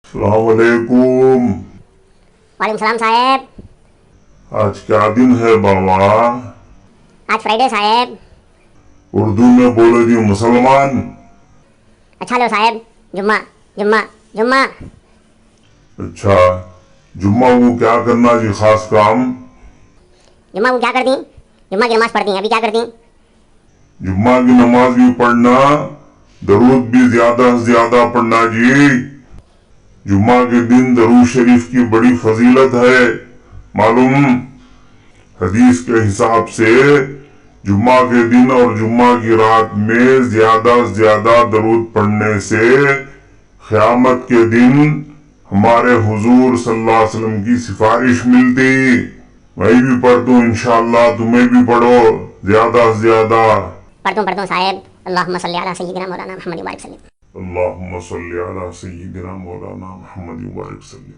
अस्सलाम वालेकुम। वालेकुम सलाम साहेब। आज क्या दिन है बाबा? आज फ्राइडे साहेब। उर्दू में बोले जी मुसलमान। अच्छा लो साहेब, जुम्मा जुम्मा जुम्मा। अच्छा, जुम्मा को क्या करना जी खास काम? जुम्मा को क्या करती? जुम्मा की नमाज पढ़ती हैं। अभी क्या करती? जुम्मा की नमाज भी पढ़ना, दरूद भी ज्यादा से ज्यादा पढ़ना जी। जुम्मा के दिन दरूद शरीफ की बड़ी फजीलत है मालूम। हदीस के हिसाब से जुम्मा के दिन और जुम्मा की रात में ज्यादा से ज्यादा दरूद पढ़ने से क़यामत के दिन हमारे हुजूर सल्लल्लाहु अलैहि वसल्लम की सिफारिश मिलती। मैं भी पढ़ता हूँ इंशाअल्लाह, तुम्हें भी पढ़ो ज्यादा से ज्यादा। पढ़ता हूँ साहेब। अल्लाहुम्मा सल्ली अला सय्यिदिना मौलाना मुहम्मद व बारिक वसल्लम। अल्लाहुम्मा सल्ली अला सय्यिदिना मौलाना मुहम्मद व बारिक वसल्लम।